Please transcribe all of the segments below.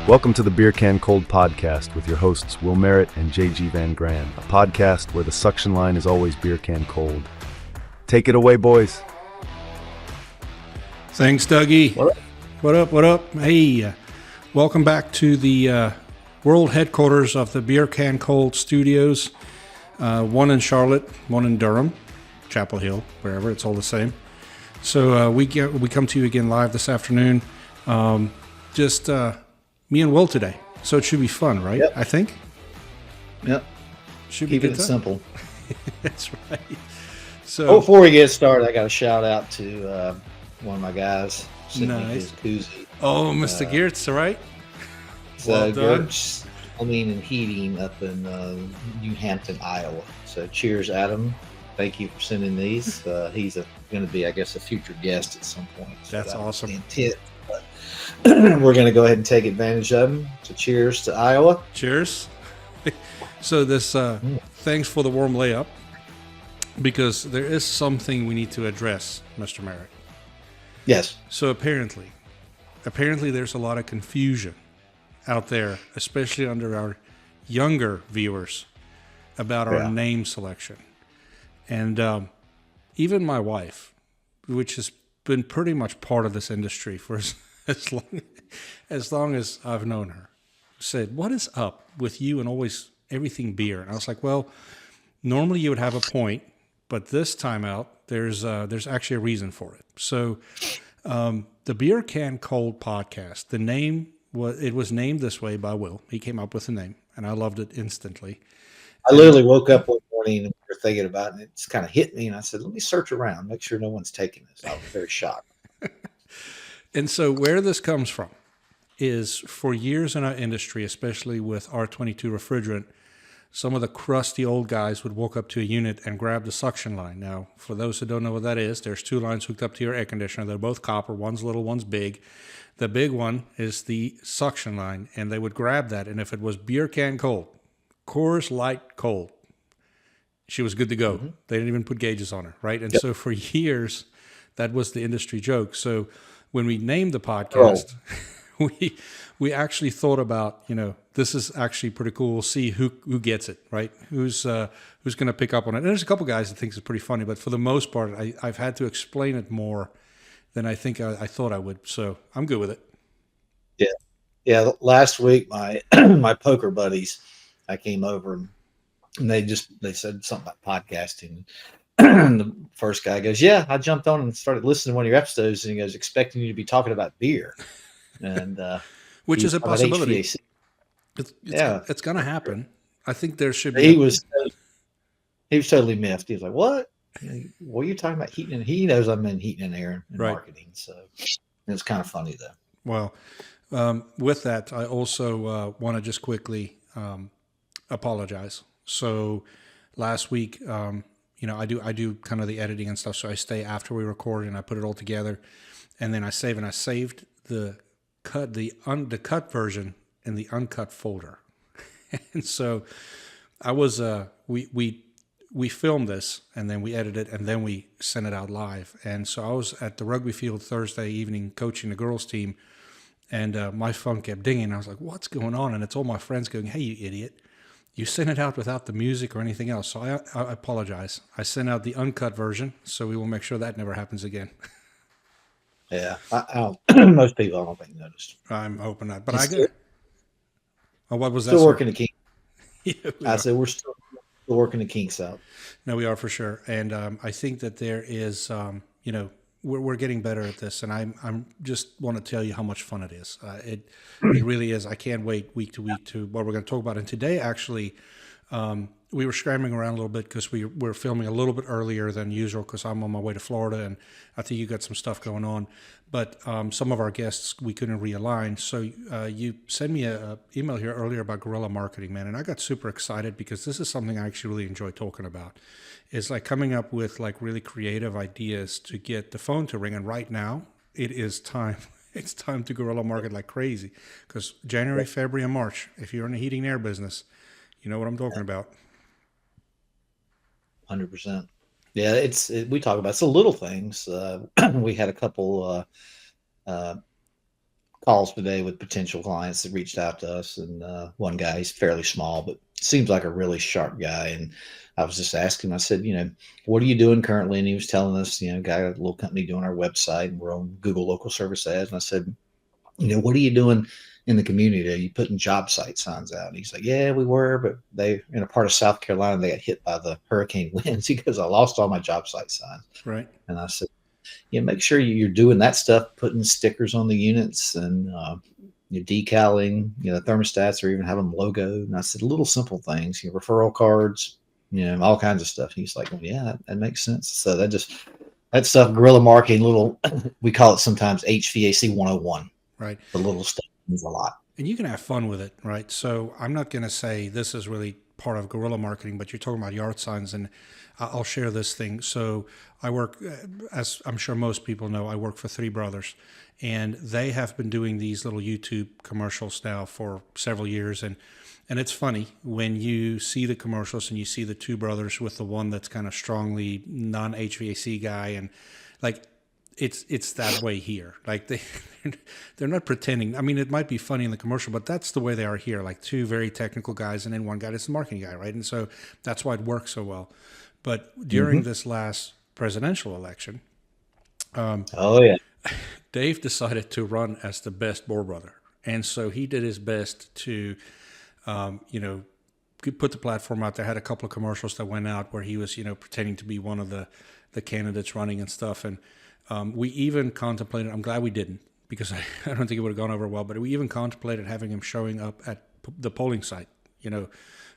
Welcome to the Beer Can Cold podcast with your hosts Will Merritt and JG Van Gran, a podcast where the suction line is always beer can cold. Take it away, boys. Thanks, Dougie. What up? Hey, welcome back to the world headquarters of the Beer Can Cold Studios. One in Charlotte, one in Durham, Chapel Hill, wherever. It's all the same. So we come to you again live this afternoon. Just me and Will today. So it should be fun, right? Yep. I think. Yep. Should Keep be it simple. That's right. So Before we get started, I got a shout out to one of my guys. Nice. His koozie. Oh, Mr. Geertz, all right? So Well done. Gertz Plumbing and Heating up in New Hampton, Iowa. So cheers, Adam. Thank you for sending these. He's going to be, I guess, a future guest at some point. So That's that was awesome. the intent. But we're going to go ahead and take advantage of them. So cheers to Iowa. Cheers. So this, thanks for the warm layup, because there is something we need to address, Mr. Merritt. Yes. So apparently there's a lot of confusion out there, especially under our younger viewers, about our name selection. And even my wife, which has been pretty much part of this industry for as long as I've known her, said, "What is up with you and always everything beer?" And I was like, well, normally you would have a point, but this time out, there's actually a reason for it. So the Beer Can Cold podcast, the name was named this way by Will. He came up with the name, and I loved it instantly. I literally woke up one morning and we were thinking about it, and it's kind of hit me. And I said, let me search around, make sure no one's taking this. I was very shocked. And so where this comes from is, for years in our industry, especially with R22 refrigerant, some of the crusty old guys would walk up to a unit and grab the suction line. Now, for those who don't know what that is, there's two lines hooked up to your air conditioner. They're both copper. One's little, one's big. The big one is the suction line, and they would grab that. And if it was Beer Can Cold, Coors Light Cold, she was good to go. Mm-hmm. They didn't even put gauges on her, right? And so for years, that was the industry joke. So when we named the podcast, we actually thought about, this is actually pretty cool. We'll see who gets it, right? Who's going to pick up on it. And there's a couple guys that think it's pretty funny, but for the most part, I've had to explain it more than I think I thought I would. So I'm good with it. Yeah. Last week, my my poker buddies, I came over and they said something about podcasting. And the first guy goes, "Yeah, I jumped on and started listening to one of your episodes," and he goes, "expecting you to be talking about beer," and which is a possibility. HVAC. It's going to happen. I think there should be. He was totally miffed. He was like, "What? What are you talking about heating?" And he knows I'm in heating and air and marketing, so it's kind of funny though. Well, with that, I also want to just quickly apologize. So last week, I do kind of the editing and stuff. So I stay after we record and I put it all together, and then I save. And I saved the cut version in the uncut folder. And so I was we filmed this, and then we edited it, and then we sent it out live. And so I was at the rugby field Thursday evening coaching the girls team, and my phone kept dinging. I was like, "What's going on?" And it's all my friends going, "Hey, you idiot. You sent it out without the music or anything else." So I apologize. I sent out the uncut version, so we will make sure that never happens again. Yeah, most people I don't think noticed. I'm hoping not, but I get it. Oh, what was that? Still working the kinks. Yeah, I said we're still working the kinks out. No, we are for sure, and I think that there is, we're getting better at this, and I'm just want to tell you how much fun it is. It really is. I can't wait week to week to what we're going to talk about. And today, actually, we were scrambling around a little bit because we're filming a little bit earlier than usual because I'm on my way to Florida, and I think you got some stuff going on. But some of our guests we couldn't realign. So you sent me an email here earlier about Guerrilla Marketing, man, and I got super excited because this is something I actually really enjoy talking about. It's like coming up with like really creative ideas to get the phone to ring. And right now, it is time. It's time to guerrilla market like crazy because January, February, and March, if you're in the heating and air business, you know what I'm talking about. 100%. Yeah, we talk about it's the little things. We had a couple calls today with potential clients that reached out to us, and one guy, he's fairly small, but seems like a really sharp guy. And I was just asking, I said, what are you doing currently? And he was telling us, got a little company doing our website, and we're on Google local service ads. And I said, what are you doing in the community? Are you putting job site signs out? And he's like, yeah, we were, but they, in a part of South Carolina, they got hit by the hurricane winds. He goes, I lost all my job site signs. Right. And I said, make sure you're doing that stuff, putting stickers on the units, and you're decaling, the thermostats, or even have them logoed. And I said, little simple things, referral cards, all kinds of stuff. He's like, well, yeah, that makes sense. So that stuff, guerrilla marketing, little, we call it sometimes HVAC 101. Right. The little stuff means a lot. And you can have fun with it, right? So I'm not going to say this is really part of guerrilla marketing, but you're talking about yard signs, and I'll share this thing. So I work, as I'm sure most people know, I work for three brothers, and they have been doing these little YouTube commercials now for several years. And it's funny when you see the commercials and you see the two brothers with the one that's kind of strongly non-HVAC guy, and like, it's that way here. Like they're not pretending. I mean, it might be funny in the commercial, but that's the way they are here. Like two very technical guys and then one guy that's the marketing guy, right? And so that's why it works so well. But during this last presidential election, Dave decided to run as the best Bohr brother, and so he did his best to, put the platform out there. Had a couple of commercials that went out where he was, pretending to be one of the candidates running and stuff, and. We even contemplated, I'm glad we didn't, because I don't think it would have gone over well, but we even contemplated having him showing up at the polling site,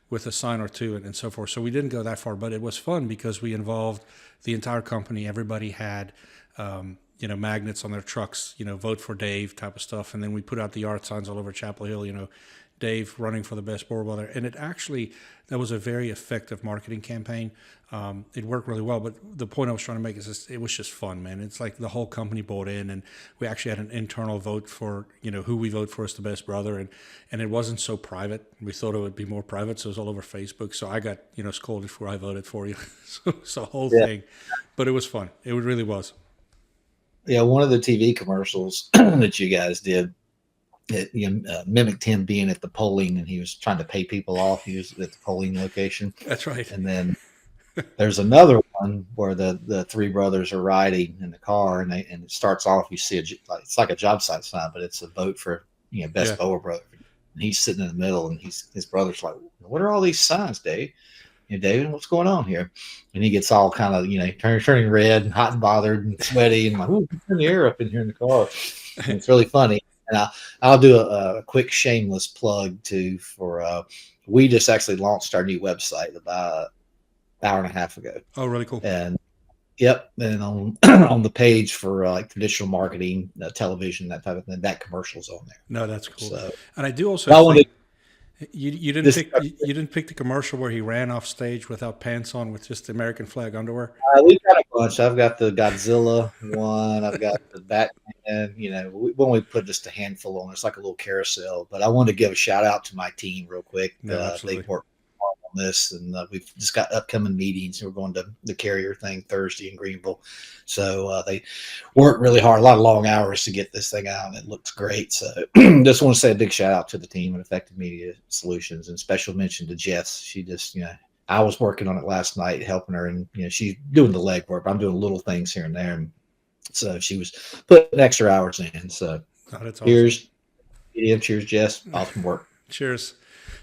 with a sign or two and so forth. So we didn't go that far, but it was fun because we involved the entire company. Everybody had, magnets on their trucks, vote for Dave type of stuff. And then we put out the yard signs all over Chapel Hill, Dave running for the best Bohr brother. And that was a very effective marketing campaign. It worked really well. But the point I was trying to make is it was just fun, man. It's like the whole company bought in, and we actually had an internal vote for, who we vote for as the best brother. And it wasn't so private. We thought it would be more private. So it was all over Facebook. So I got, scolded for I voted for you. So it's the whole thing. But it was fun. It really was. Yeah. One of the TV commercials that you guys did, it mimicked him being at the polling, and he was trying to pay people off. He was at the polling location. That's right. And then there's another one where the three brothers are riding in the car, and it starts off, you see it's like a job site sign, but it's a vote for best Bohr brother. And he's sitting in the middle, and his brother's like, what are all these signs, Dave? David, what's going on here? And he gets all kind of turning red and hot and bothered and sweaty, and like, ooh, turn the air up in here in the car. And it's really funny. And I'll do a quick shameless plug too for we just actually launched our new website about an hour and a half ago. Oh, really cool. And and on on the page for like traditional marketing, television, that type of thing, that commercial's on there. No, that's cool. So, and I do also think you didn't pick the commercial where he ran off stage without pants on with just the American flag underwear. We've got a bunch. I've got the Godzilla one. I've got the Batman. We only put just a handful on. It's like a little carousel. But I wanted to give a shout out to my team real quick. No, they worked hard on this, and we've just got upcoming meetings. We're going to the Carrier thing Thursday in Greenville, so they worked really hard, a lot of long hours to get this thing out, and it looks great. So just want to say a big shout out to the team at Effective Media Solutions, and special mention to Jess. She just I was working on it last night, helping her, and she's doing the legwork. I'm doing little things here and there, and so she was putting extra hours in. So that's awesome. Cheers, Jess. Awesome work. Cheers.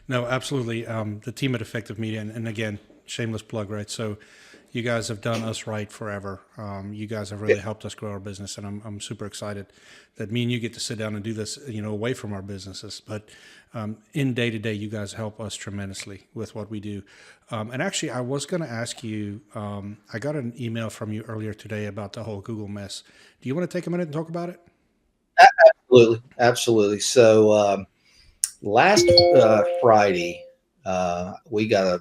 No, absolutely. The team at Effective Media, and again, shameless plug, right? So you guys have done us right forever. You guys have really helped us grow our business, and I'm super excited that me and you get to sit down and do this, away from our businesses. But in day to day, you guys help us tremendously with what we do. And actually, I was going to ask you. I got an email from you earlier today about the whole Google mess. Do you want to take a minute and talk about it? Absolutely. So last Friday, we got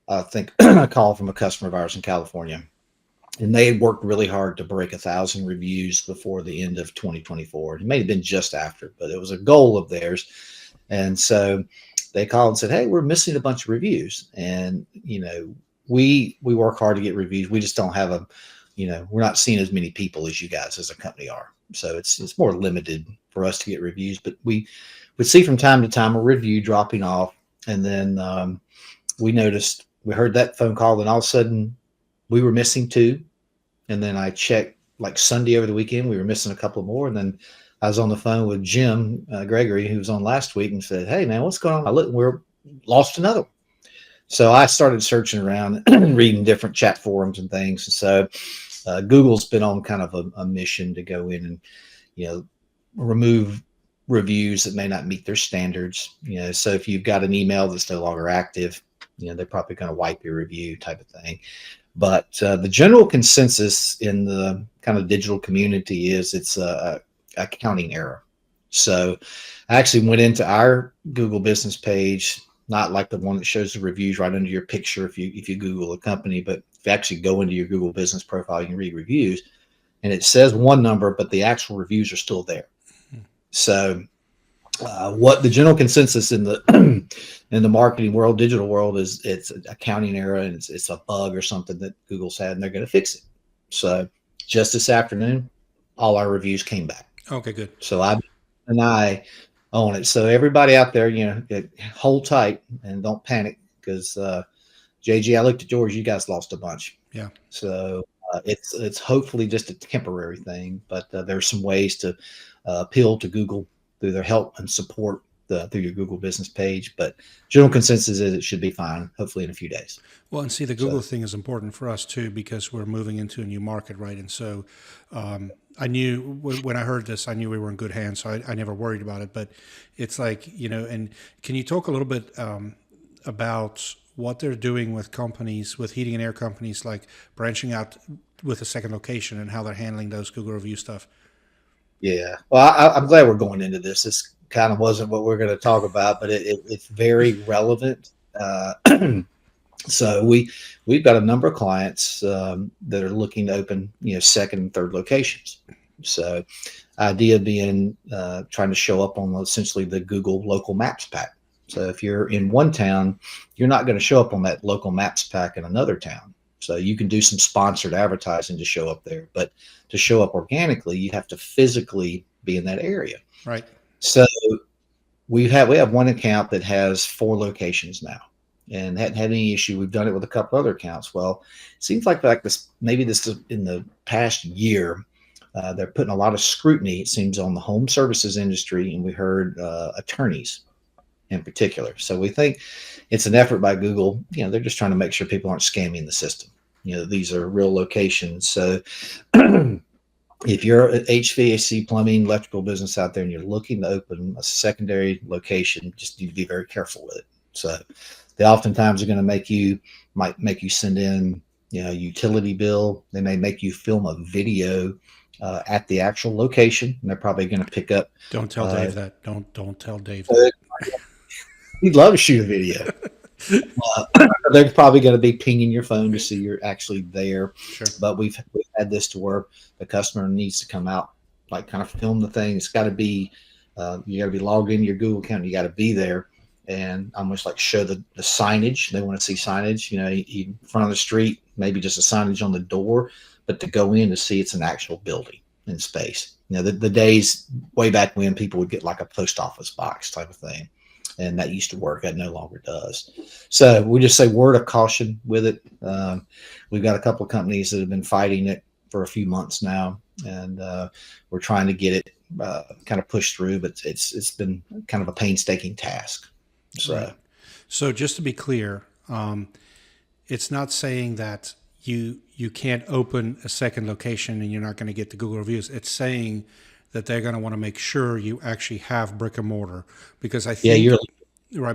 a call from a customer of ours in California, and they had worked really hard to break 1,000 reviews before the end of 2024. It may have been just after, but it was a goal of theirs. And so they called and said, hey, we're missing a bunch of reviews. And, we work hard to get reviews. We just don't have we're not seeing as many people as you guys as a company are. So it's more limited for us to get reviews, but we would see from time to time a review dropping off. And then we heard that phone call, and all of a sudden we were missing 2. And then I checked like Sunday over the weekend, we were missing a couple more. And then I was on the phone with Jim Gregory, who was on last week, and said, "Hey man, what's going on? I look, we're lost another one." So I started searching around, reading different chat forums and things. And so Google's been on kind of a mission to go in and, remove reviews that may not meet their standards. So if you've got an email that's no longer active, they're probably going to wipe your review type of thing. But the general consensus in the kind of digital community is it's a accounting error. So I actually went into our Google business page, not like the one that shows the reviews right under your picture if you Google a company, but if you actually go into your Google business profile, you can read reviews, and it says one number, but the actual reviews are still there. So what the general consensus in the in the marketing world, digital world, is it's an accounting error, and it's a bug or something that Google's had, and they're going to fix it. So just this afternoon, all our reviews came back. Okay, good. So I own it. So everybody out there, hold tight and don't panic, because JG, I looked at yours. You guys lost a bunch. Yeah. So it's hopefully just a temporary thing, but there's some ways to appeal to Google through their help and support through your Google business page. But general consensus is it should be fine, hopefully in a few days. Well, and see, the Google thing is important for us too, because we're moving into a new market, right? And so I knew when I heard this, I knew we were in good hands, so I never worried about it. But it's like, and can you talk a little bit about what they're doing with companies, with heating and air companies, like branching out with a second location, and how they're handling those Google review stuff? Yeah. Well, I'm glad we're going into this. This kind of wasn't what we're going to talk about, but it's very relevant. So we've got a number of clients that are looking to open, second and third locations. So idea being trying to show up on essentially the Google local maps pack. So if you're in one town, you're not going to show up on that local maps pack in another town. So you can do some sponsored advertising to show up there, but to show up organically, you have to physically be in that area. Right. So we have one account that has 4 locations now, and hadn't had any issue. We've done it with a couple other accounts. Well, it seems like this is in the past year, they're putting a lot of scrutiny, it seems, on the home services industry, and we heard attorneys in particular. So we think it's an effort by Google. They're just trying to make sure people aren't scamming the system. These are real locations. So if you're an HVAC, plumbing, electrical business out there, and you're looking to open a secondary location, just need to be very careful with it. So they oftentimes are going to might make you send in, a utility bill. They may make you film a video at the actual location, and they're probably going to pick up. Don't tell Dave that. Don't tell Dave that. He'd love to shoot a video. They're probably going to be pinging your phone to see you're actually there. Sure. But we've had this to where the customer needs to come out, like kind of film the thing. It's got to be, you got to be logged into your Google account. You got to be there, and almost like show the signage. They want to see signage, in front of the street, maybe just a signage on the door, but to go in to see it's an actual building in space. The days way back when people would get like a post office box type of thing. And that used to work. That no longer does. So we just say word of caution with it. We've got a couple of companies that have been fighting it for a few months now, and we're trying to get it kind of pushed through. But it's been kind of a painstaking task. So, right. So just to be clear, it's not saying that you can't open a second location and you're not going to get the Google reviews. It's saying that they're going to want to make sure you actually have brick and mortar, because I think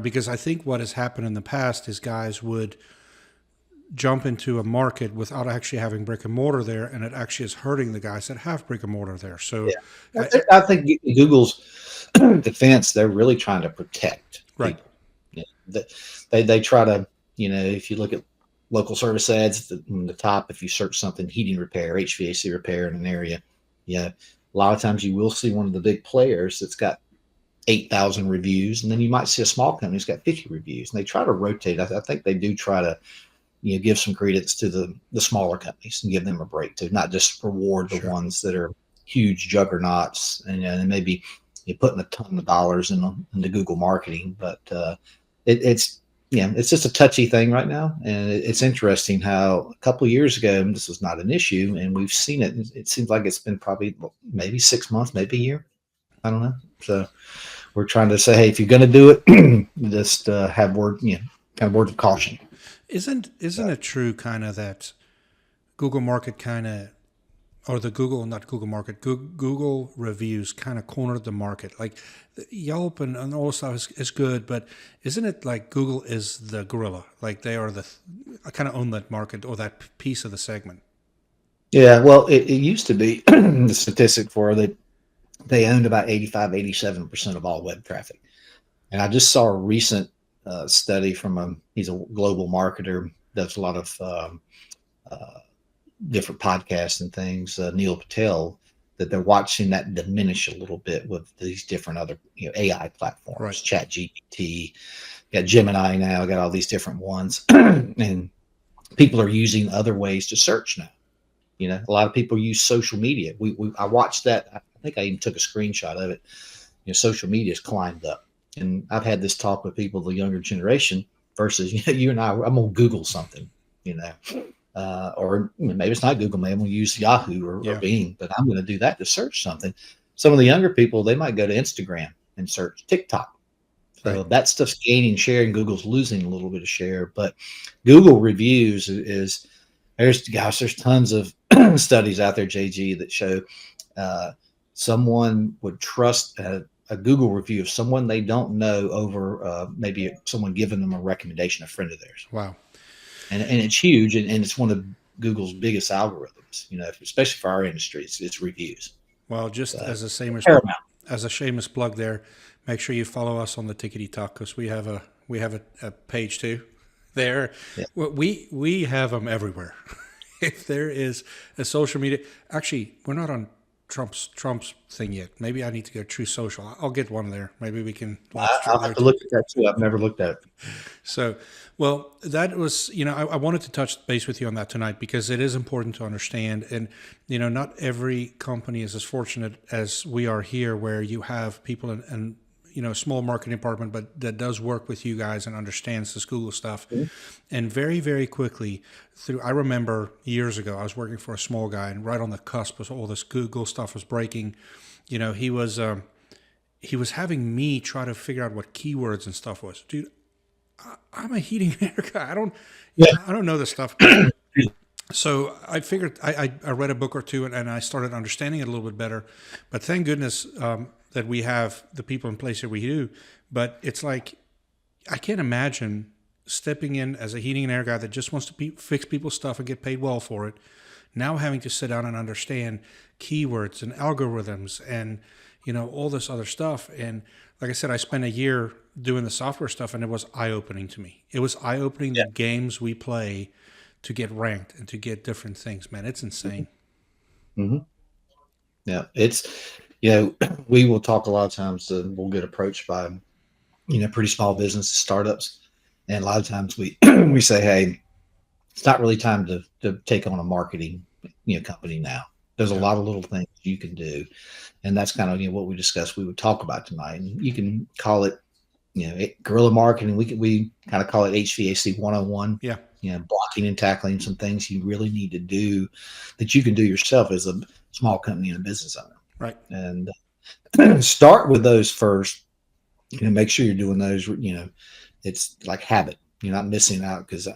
because I think what has happened in the past is guys would jump into a market without actually having brick and mortar there, and it actually is hurting the guys that have brick and mortar there. So I think Google's defense, they're really trying to protect right. people. They try to, if you look at local service ads on the top, if you search something heating repair, HVAC repair in an area, a lot of times you will see one of the big players that's got 8,000 reviews, and then you might see a small company that's got 50 reviews, and they try to rotate. I think they do try to, give some credence to the smaller companies and give them a break too, not just reward the ones that are huge juggernauts and maybe you're putting a ton of dollars into Google marketing, but it's it's just a touchy thing right now, and it's interesting how a couple of years ago this was not an issue, and we've seen it. It seems like it's been probably maybe 6 months, maybe a year. I don't know. So we're trying to say, hey, if you're going to do it, just have kind of words of caution. Isn't it true kind of that Google Market kind of, or the Google, not Google Market, Google reviews kind of cornered the market? Like Yelp and all stuff is good, but isn't it like Google is the gorilla? Like they are I kind of own that market or that piece of the segment. Yeah, well, it used to be the statistic for that they owned about 87% of all web traffic. And I just saw a recent study from he's a global marketer, does a lot of different podcasts and things, Neil Patel, that they're watching that diminish a little bit with these different other AI platforms, right. Chat GPT, got Gemini now, got all these different ones. And people are using other ways to search now. A lot of people use social media. I watched that. I think I even took a screenshot of it. Social media has climbed up. And I've had this talk with people, the younger generation versus you and I, I'm going to Google something, or maybe it's not Google, maybe I'm going to use Yahoo or Bing, but I'm going to do that to search something. Some of the younger people, they might go to Instagram and search TikTok. So that stuff's gaining share and Google's losing a little bit of share. But Google reviews there's tons of studies out there, JG, that show someone would trust a Google review of someone they don't know over maybe someone giving them a recommendation, a friend of theirs. Wow. And it's huge, and it's one of Google's biggest algorithms, especially for our industry. It's reviews. Well, just as a shameless plug there, make sure you follow us on the Tickety Talk, because we have a page too there. Yeah. We have them everywhere. If there is a social media, actually, we're not on Trump's thing yet. Maybe I need to go True Social. I'll get one there. Maybe we can. I'll have to look at that too. I've never looked at it. So, well, that was, I wanted to touch base with you on that tonight because it is important to understand. And, not every company is as fortunate as we are here, where you have people in small marketing department, but that does work with you guys and understands this Google stuff. Mm-hmm. And very, very quickly I remember years ago, I was working for a small guy, and right on the cusp of all this Google stuff was breaking. He was having me try to figure out what keywords and stuff was. Dude, I'm a heating and air guy. I don't know this stuff. So I figured I read a book or two and I started understanding it a little bit better. But thank goodness that we have the people in place that we do. But it's like, I can't imagine stepping in as a heating and air guy that just wants to fix people's stuff and get paid well for it, now having to sit down and understand keywords and algorithms and all this other stuff. And like I said, I spent a year doing the software stuff, and it was eye-opening to me. It was eye-opening, the games we play to get ranked and to get different things. Man, it's insane. Mm-hmm. Yeah, it's we will talk a lot of times. We'll get approached by pretty small businesses, startups, and a lot of times we we say, hey, it's not really time to take on a marketing company now. There's a lot of little things you can do, and that's kind of what we discussed. We would talk about tonight, and you can call it guerrilla marketing. We kind of call it HVAC 101. Yeah. Blocking and tackling some things you really need to do that you can do yourself as a small company and a business owner. Right. And start with those first. Make sure you're doing those. It's like habit. You're not missing out, because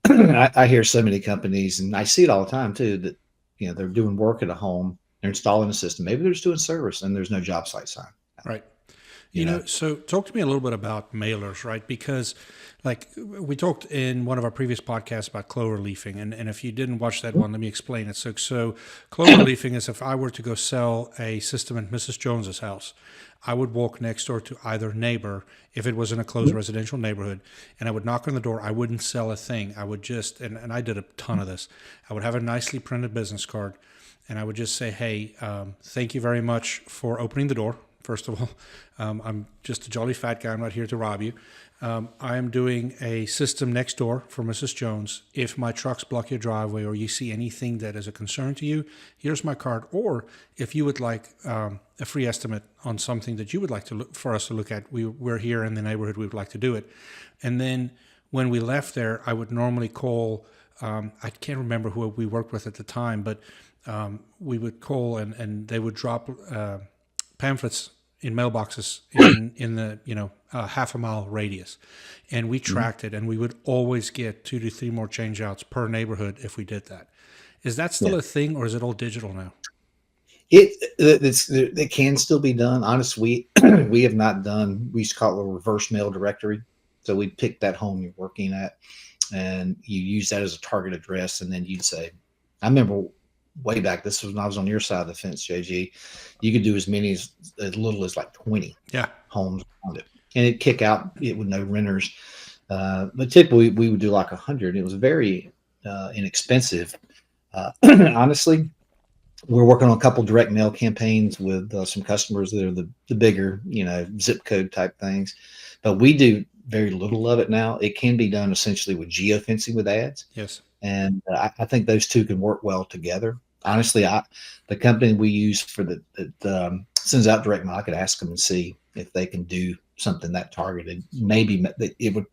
I hear so many companies, and I see it all the time too, that they're doing work at a home, they're installing a system, maybe they're just doing service, and there's no job site sign. Right. So talk to me a little bit about mailers, right? Because like we talked in one of our previous podcasts about clover leafing. And if you didn't watch that one, let me explain it. So clover leafing is if I were to go sell a system at Mrs. Jones's house, I would walk next door to either neighbor, if it was in a closed residential neighborhood, and I would knock on the door. I wouldn't sell a thing. I would just, and I did a ton of this, I would have a nicely printed business card, and I would just say, hey, thank you very much for opening the door. First of all, I'm just a jolly fat guy. I'm not here to rob you. I am doing a system next door for Mrs. Jones. If my trucks block your driveway or you see anything that is a concern to you, here's my card. Or if you would like a free estimate on something that you would like to look, for us to look at, we're here in the neighborhood. We would like to do it. And then when we left there, I would normally call. I can't remember who we worked with at the time, but we would call and they would drop pamphlets in mailboxes in the half a mile radius, and we tracked it, and we would always get 2 to 3 more changeouts per neighborhood if we did that. Is that still a thing, or is it all digital now? It can still be done. Honestly, we have not done. We used to call it a reverse mail directory. So we'd pick that home you're working at, and you use that as a target address, and then you'd say, I remember way back, this was when I was on your side of the fence, JG, you could do as many as little as like 20 homes around it. And it'd kick out it with no renters. But typically we would do like 100. It was very inexpensive. Honestly, we're working on a couple direct mail campaigns with some customers that are the bigger, zip code type things. But we do very little of it now. It can be done essentially with geofencing with ads. Yes. And I think those two can work well together. Honestly, the company we use for that sends out direct mail, I could ask them and see if they can do something that targeted. Maybe it would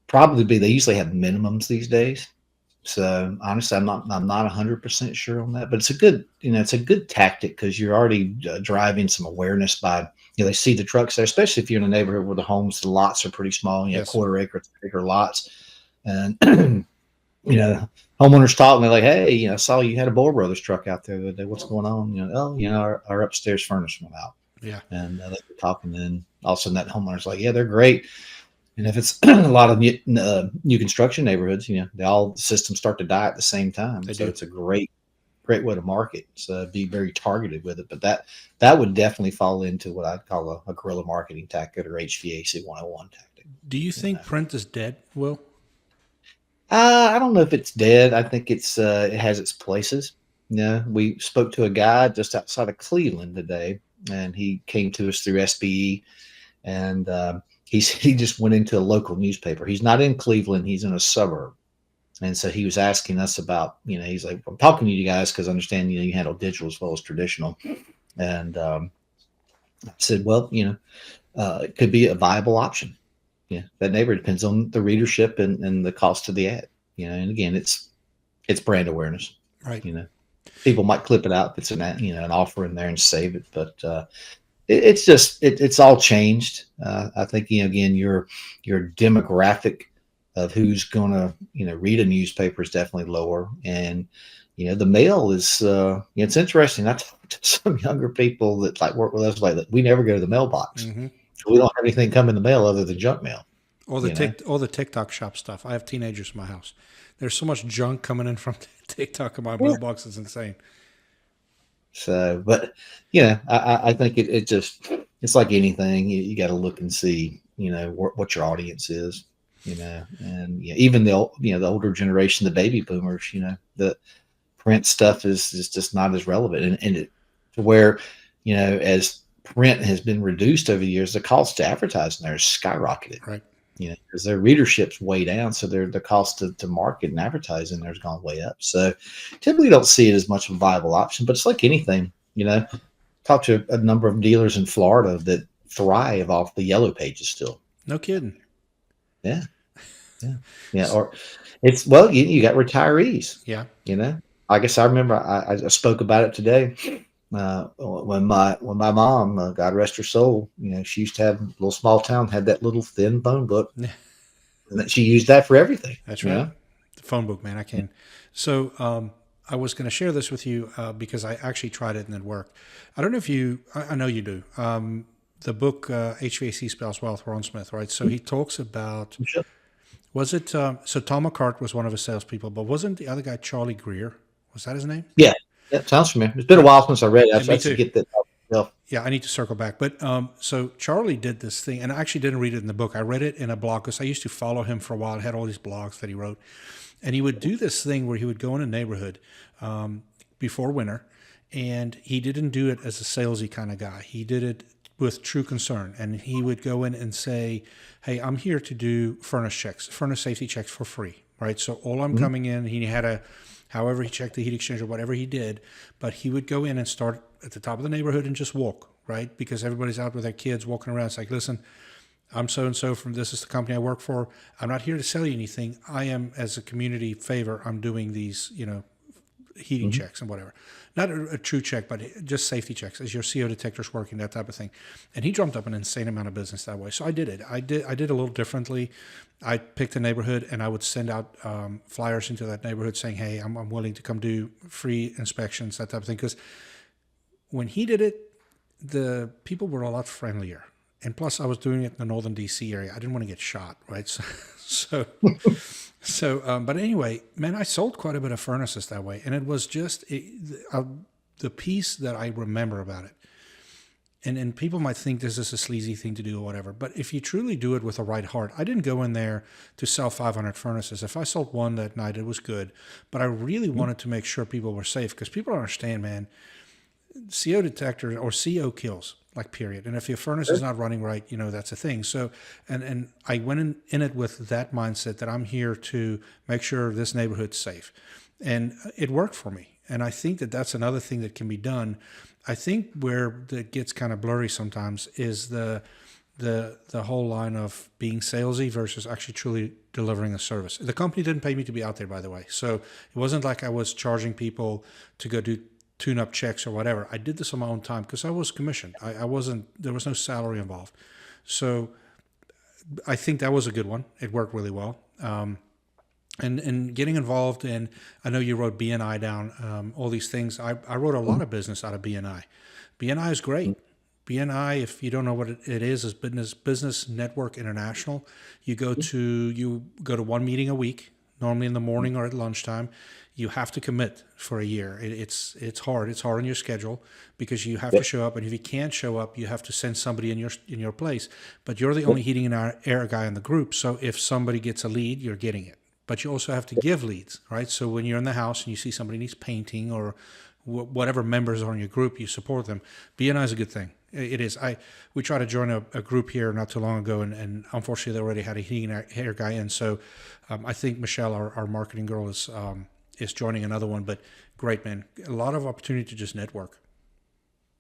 probably be. They usually have minimums these days. So honestly, I'm not 100% sure on that. But it's a good tactic because you're already driving some awareness by they see the trucks there, especially if you're in a neighborhood where the lots are pretty small. Quarter acre lots, and homeowners talk and they're like, hey, I saw you had a Bowl Brothers truck out there the other day. What's going on? Our upstairs furnace went out. Yeah. And they were talking, and all of a sudden that homeowner's like, yeah, they're great. And if it's a lot of new construction neighborhoods, the systems start to die at the same time. So it's a great way to market. So be very targeted with it. But that would definitely fall into what I'd call a guerrilla marketing tactic or HVAC 101 tactic. Do you think print is dead, Will? I don't know if it's dead. I think it has its places. We spoke to a guy just outside of Cleveland today, and he came to us through SBE, and he just went into a local newspaper. He's not in Cleveland. He's in a suburb. And so he was asking us about, he's like, I'm talking to you guys because I understand, you handle digital as well as traditional. And I said, well, it could be a viable option. That neighborhood depends on the readership and the cost of the ad. And again, it's brand awareness. Right. People might clip it out if it's an offer in there and save it, but it's all changed. I think again your demographic of who's gonna read a newspaper is definitely lower, and the mail is it's interesting. I talked to some younger people that work with us that we never go to the mailbox. Mm-hmm. We don't have anything come in the mail other than junk mail. Or the TikTok shop stuff. I have teenagers in my house. There's so much junk coming in from TikTok in my mailbox. It's insane. So, but I think it's like anything. You got to look and see what your audience is. And even the older generation, the baby boomers. The print stuff is just not as relevant, and it to where as print has been reduced over the years, the cost to advertising there has skyrocketed. Right. Because their readership's way down, so the cost to market and advertising there's gone way up. So typically don't see it as much of a viable option, but it's like anything. Talked to a number of dealers in Florida that thrive off the yellow pages still. No kidding. Yeah. Or it's you got retirees. Yeah. I guess I remember I spoke about it today. When my mom, God rest her soul, she used to have a little small town, had that little thin phone book, and that she used that for everything. That's right. The phone book, man. I can. So I was going to share this with you because I actually tried it and it worked. I don't know if I know you do. The book HVAC Spells Wealth, Ron Smith, right? So he talks about. Sure. Was it so? Tom McCart was one of his salespeople, but wasn't the other guy Charlie Greer? Was that his name? Yeah. That sounds familiar. It's been a while since I read it. I tried to get that myself. Yeah, I need to circle back. But so Charlie did this thing, and I actually didn't read it in the book. I read it in a blog because I used to follow him for a while. I had all these blogs that he wrote. And he would do this thing where he would go in a neighborhood before winter, and he didn't do it as a salesy kind of guy. He did it with true concern. And he would go in and say, hey, I'm here to do furnace safety checks for free, right? So all I'm coming in, he had however he checked the heat exchanger, whatever he did, but he would go in and start at the top of the neighborhood and just walk, right? Because everybody's out with their kids walking around. It's like, listen, I'm so-and-so from this is the company I work for. I'm not here to sell you anything. I am, as a community favor, I'm doing these, heating checks and whatever. Not a true check, but just safety checks. Is your CO detectors working, that type of thing. And he drummed up an insane amount of business that way. So I did it. I did a little differently. I picked a neighborhood and I would send out flyers into that neighborhood saying, hey, I'm willing to come do free inspections, that type of thing. Because when he did it, the people were a lot friendlier. And plus, I was doing it in the northern DC area. I didn't want to get shot, right? But anyway, man, I sold quite a bit of furnaces that way. And it was just the piece that I remember about it. And people might think this is a sleazy thing to do or whatever. But if you truly do it with the right heart, I didn't go in there to sell 500 furnaces. If I sold one that night, it was good. But I really wanted to make sure people were safe because people don't understand, man. CO detector or CO kills, like period. And if your furnace is not running right, that's a thing. So, and I went in it with that mindset that I'm here to make sure this neighborhood's safe. And it worked for me. And I think that that's another thing that can be done. I think where it gets kind of blurry sometimes is the whole line of being salesy versus actually truly delivering a service. The company didn't pay me to be out there, by the way. So it wasn't like I was charging people to go do tune-up checks or whatever. I did this on my own time because I was commissioned. I wasn't, there was no salary involved. So I think that was a good one. It worked really well. And getting involved in, I know you wrote BNI down, all these things. I wrote a lot of business out of BNI. BNI is great. BNI, if you don't know what it is Business Network International. You go to one meeting a week, normally in the morning or at lunchtime. You have to commit for a year. It's hard. It's hard on your schedule because you have to show up. And if you can't show up, you have to send somebody in your place. But you're the only heating and air guy in the group. So if somebody gets a lead, you're getting it. But you also have to give leads, right? So when you're in the house and you see somebody needs painting or whatever members are in your group, you support them. BNI is a good thing. It is. We tried to join a group here not too long ago, and unfortunately they already had a heating and air guy in. So I think Michelle, our marketing girl, is joining another one. But great, man. A lot of opportunity to just network.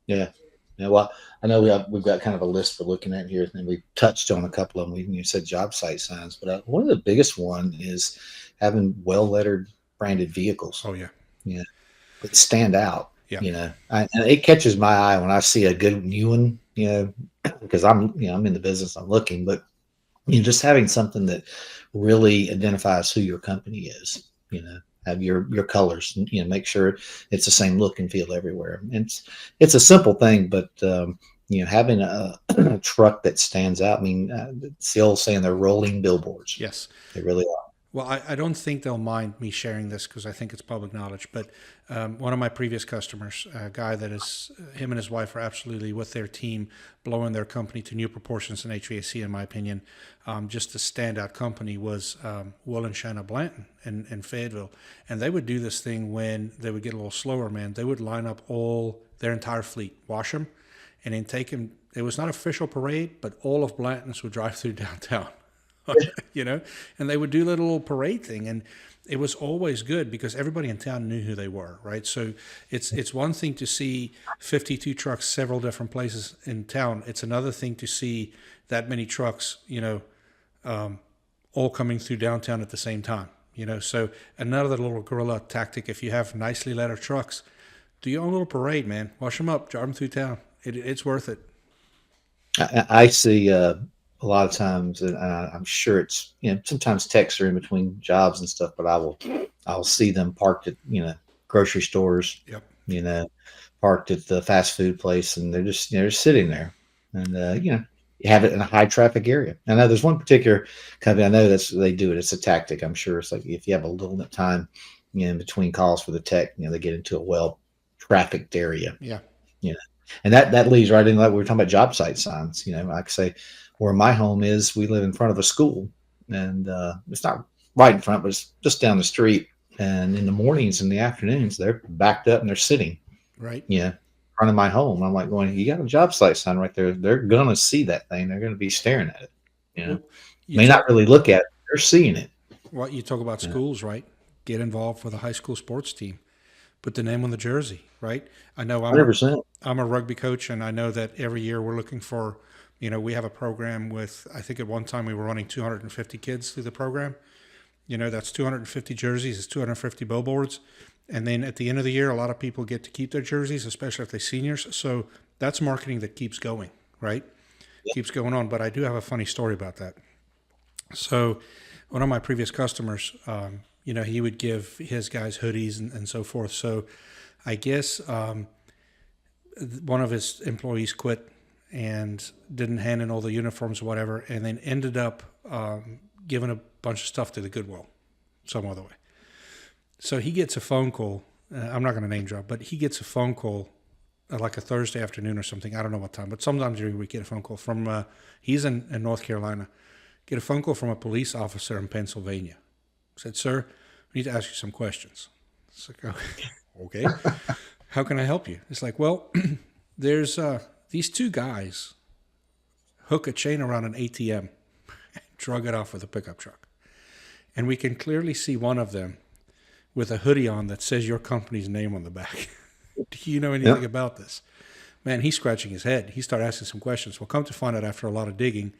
Yeah. Yeah, well, I know we've got kind of a list we're looking at here, and we touched on a couple of them. You said job site signs, but one of the biggest one is having well-lettered branded vehicles. Oh yeah, that stand out. Yeah, and it catches my eye when I see a good new one. Because I'm in the business, I'm looking, but just having something that really identifies who your company is. Have your colors, make sure it's the same look and feel everywhere. And it's a simple thing, but having a truck that stands out. I mean, it's the old saying, they're rolling billboards. Yes, they really are. Well, I don't think they'll mind me sharing this because I think it's public knowledge. But one of my previous customers, a guy that is, him and his wife are absolutely with their team, blowing their company to new proportions in HVAC, in my opinion. Just a standout company was Will and Shanna Blanton in Fayetteville. And they would do this thing when they would get a little slower, man. They would line up their entire fleet, wash them, and then take them. It was not an official parade, but all of Blanton's would drive through downtown. And they would do that little parade thing, and it was always good because everybody in town knew who they were, right? So it's one thing to see 52 trucks several different places in town. It's another thing to see that many trucks, all coming through downtown at the same time. So another little guerrilla tactic: if you have nicely lettered trucks, do your own little parade, man. Wash them up, drive them through town. It's worth it. I see. A lot of times, and I'm sure it's, sometimes techs are in between jobs and stuff, but I'll see them parked at, grocery stores, parked at the fast food place, and they're just, sitting there, and, you have it in a high traffic area. I know there's one particular company, I know they do it. It's a tactic. I'm sure it's like, if you have a little bit of time, in between calls for the tech, they get into a well trafficked area. Yeah. And that leads right in, like we were talking about job site signs, like I say, where my home is, we live in front of a school, and it's not right in front, but it's just down the street. And in the mornings and the afternoons, they're backed up and they're sitting. Right. Yeah. front of my home. I'm like going, you got a job site sign right there. They're going to see that thing. They're going to be staring at it. You know, Well, you may not talk really look at it. They're seeing it. what you talk about Yeah. schools, right? Get involved with a high school sports team. Put the name on the jersey, right? I know 100%. I'm a rugby coach, and I know that every year we're looking for, we have a program with, I think at one time we were running 250 kids through the program. That's 250 jerseys, it's 250 billboards. And then at the end of the year, a lot of people get to keep their jerseys, especially if they're seniors. So that's marketing that keeps going, right? Yeah. Keeps going on. But I do have a funny story about that. So one of my previous customers, he would give his guys hoodies and so forth. So I guess one of his employees quit and didn't hand in all the uniforms or whatever, and then ended up giving a bunch of stuff to the Goodwill some other way. So he gets a phone call. I'm not going to name drop, but he gets a phone call like a Thursday afternoon or something. I don't know what time, but sometimes during the week, get a phone call from, he's in North Carolina, get a phone call from a police officer in Pennsylvania. Said, sir, we need to ask you some questions. It's like, okay. How can I help you? It's like, well, there's these two guys hook a chain around an ATM, drug it off with a pickup truck. And we can clearly see one of them with a hoodie on that says your company's name on the back. Do you know anything about this? Man, he's scratching his head. He started asking some questions. Well, come to find out after a lot of digging,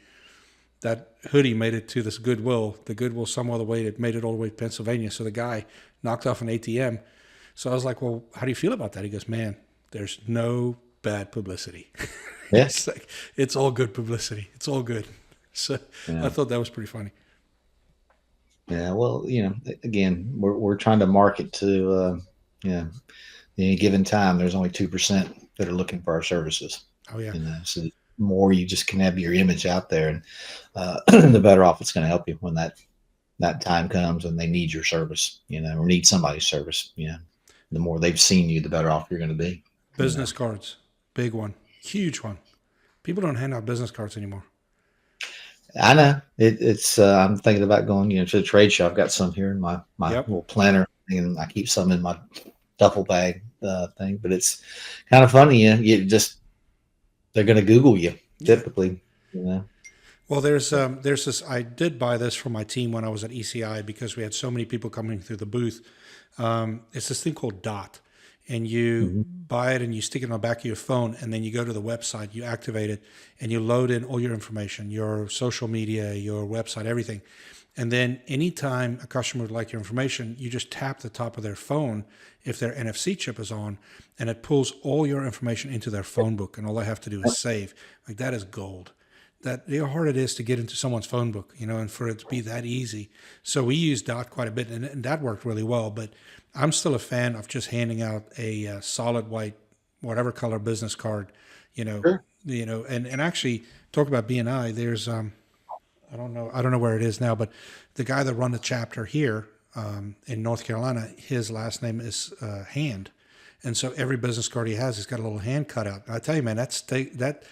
that hoodie made it to this Goodwill. The Goodwill some other way, it made it all the way to Pennsylvania. So the guy knocked off an ATM. So I was like, well, how do you feel about that? He goes, man, there's no bad publicity. Yeah. It's like, it's all good publicity. It's all good. So I thought that was pretty funny. Yeah. Well, again, we're trying to market to, any given time, there's only 2% that are looking for our services. Oh, yeah. So the more you just can have your image out there, and the better off it's going to help you when that time comes and they need your service, or need somebody's service. The more they've seen you, the better off you're going to be. Business cards, big one, huge one. People don't hand out business cards anymore. I know it's. I'm thinking about going, to the trade show. I've got some here in my little planner, and I keep some in my duffel bag thing. But it's kind of funny. You just they're going to Google you typically. Well, there's this. I did buy this for my team when I was at ECI because we had so many people coming through the booth. It's this thing called DOT, and you buy it and you stick it on the back of your phone, and then you go to the website, you activate it, and you load in all your information, your social media, your website, everything. And then anytime a customer would like your information, you just tap the top of their phone if their NFC chip is on, and it pulls all your information into their phone book, and all they have to do is save. Like, that is gold. That how hard it is to get into someone's phone book, and for it to be that easy. So we use DOT quite a bit, and that worked really well. But I'm still a fan of just handing out a solid white, whatever color business card, Sure. And actually talk about BNI. There's I don't know where it is now, but the guy that run the chapter here in North Carolina, his last name is Hand, and so every business card he has got a little hand cut out. I tell you, man, that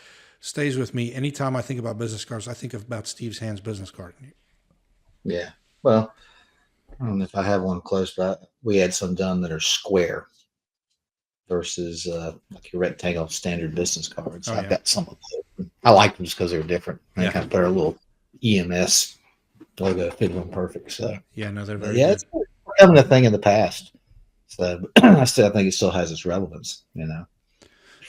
stays with me. Anytime I think about business cards, I think about Steve's Hand's business card. Yeah. Well, I don't know if I have one close, but we had some done that are square versus like your rectangle standard business cards. Oh, I've yeah. got some of those. I like them just because they're different. They Yeah. kind of put a little EMS logo fit them perfect. So Yeah, no, they're very yeah, good. it's becoming a thing in the past. So I think it still has its relevance.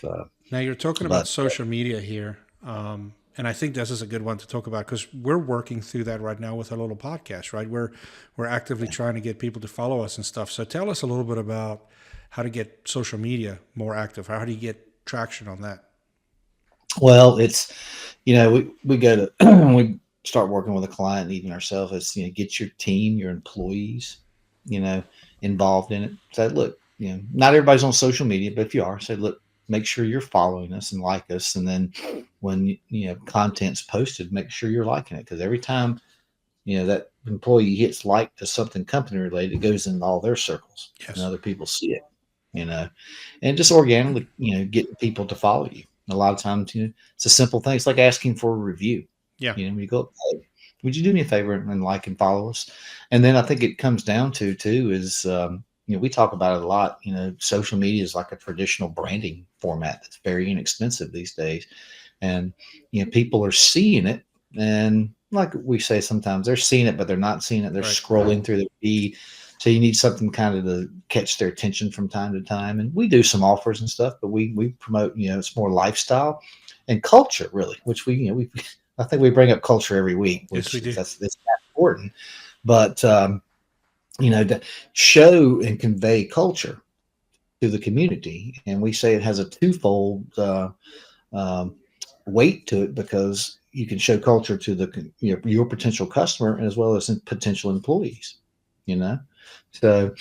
So Now you're talking But- about social media here, and I think this is a good one to talk about because we're working through that right now with our little podcast. Right, we're actively trying to get people to follow us and stuff. So tell us a little bit about how to get social media more active. How do you get traction on that? Well, it's we go to we start working with a client, even ourselves. It's get your team, your employees, involved in it. Say, look, not everybody's on social media, but if you are, say, look, make sure you're following us and like us, and then when content's posted, make sure you're liking it, because every time that employee hits like to something company related, it goes into all their circles, Yes. and other people see it. And just organically, getting people to follow you. A lot of times, it's a simple thing. It's like asking for a review. Yeah. When you go, hey, would you do me a favor and like and follow us? And then I think it comes down to too is we talk about it a lot. Social media is like a traditional branding format that's very inexpensive these days. And, people are seeing it. And like we say, sometimes they're seeing it, but they're not seeing it. They're Right. scrolling through the feed. So you need something kind of to catch their attention from time to time. And we do some offers and stuff, but we promote, it's more lifestyle and culture really, which I think we bring up culture every week, Yes, which we do. that's important. But, to show and convey culture to the community. And we say it has a twofold um, weight to it, because you can show culture to your potential customer as well as potential employees. You know, so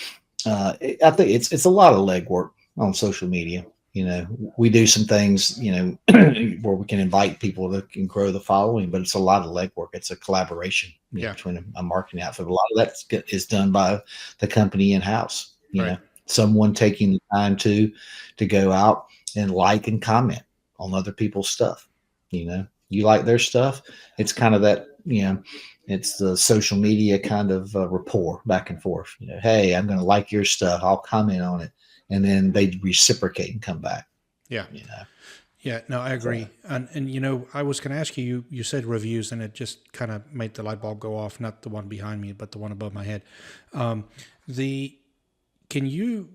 I think it's a lot of legwork on social media. We do some things, where we can invite people that can grow the following, but it's a lot of legwork. It's a collaboration Yeah. between a marketing outfit. A lot of that is done by the company in house. Right. Someone taking the time to go out and like and comment on other people's stuff. You like their stuff. It's kind of that, it's the social media kind of rapport back and forth. Hey, I'm going to like your stuff. I'll comment on it. And then they reciprocate and come back. Yeah. Yeah, no, I agree. And I was going to ask you, you said reviews, and it just kind of made the light bulb go off, not the one behind me, but the one above my head. Can you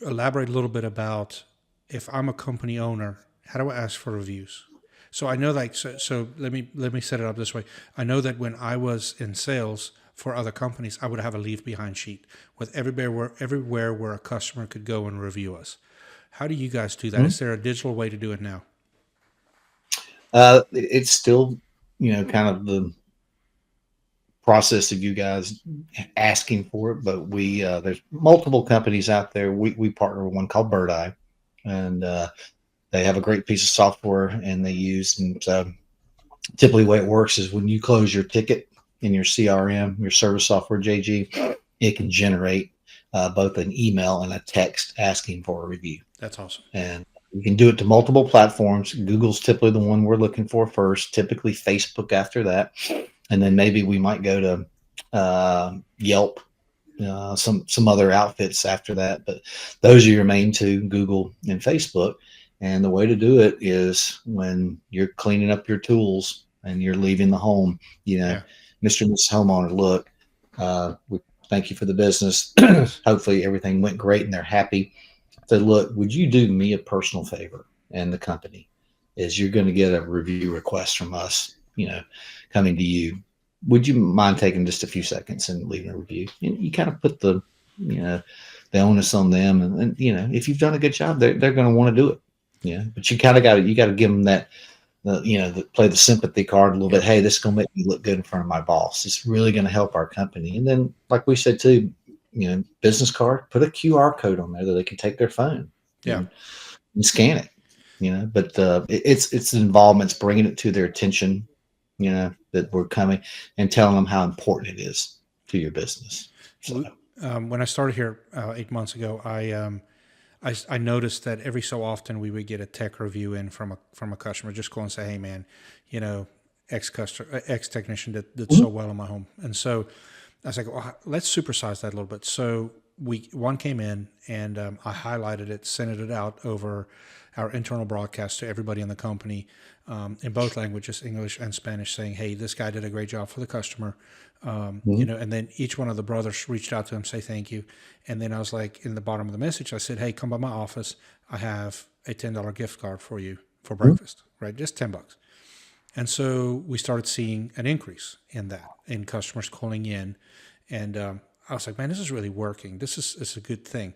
elaborate a little bit about, if I'm a company owner, how do I ask for reviews? So I know, so let me set it up this way. I know that when I was in sales for other companies, I would have a leave behind sheet with everywhere where a customer could go and review us. How do you guys do that? Mm-hmm. Is there a digital way to do it now? It's still, kind of the process of you guys asking for it, but there's multiple companies out there. We partner with one called Bird Eye, and they have a great piece of software and they use, and typically the way it works is when you close your ticket in your CRM, your service software, JG, it can generate both an email and a text asking for a review. That's awesome. And you can do it to multiple platforms. Google's typically the one we're looking for first, typically Facebook after that. And then maybe we might go to Yelp, some other outfits after that. But those are your main two, Google and Facebook. And the way to do it is when you're cleaning up your tools and you're leaving the home, Mr. and Mrs. Homeowner, look, we thank you for the business. Hopefully everything went great and they're happy. So look, would you do me a personal favor, and the company is you're going to get a review request from us, coming to you. Would you mind taking just a few seconds and leaving a review? You kind of put the onus on them, and if you've done a good job, they're going to want to do it. But you kind of got to give them that, play the sympathy card a little bit. Hey, this is going to make me look good in front of my boss. It's really going to help our company. And then, like we said too, business card, put a QR code on there that they can take their phone and scan it, but it's involvement, it's bringing it to their attention, that we're coming and telling them how important it is to your business. So, when I started here 8 months ago, I noticed that every so often we would get a tech review in from a customer, just call and say, hey man, X technician did so well in my home. And so I was like, well, let's supersize that a little bit. So one came in and I highlighted it, sent it out over our internal broadcast to everybody in the company in both languages, English and Spanish, saying, hey, this guy did a great job for the customer. And then each one of the brothers reached out to him, say thank you. And then I was like, in the bottom of the message, I said, hey, come by my office. I have a $10 gift card for you for breakfast, right? Just $10. And so we started seeing an increase in that, in customers calling in. And I was like, man, this is really working. This is a good thing.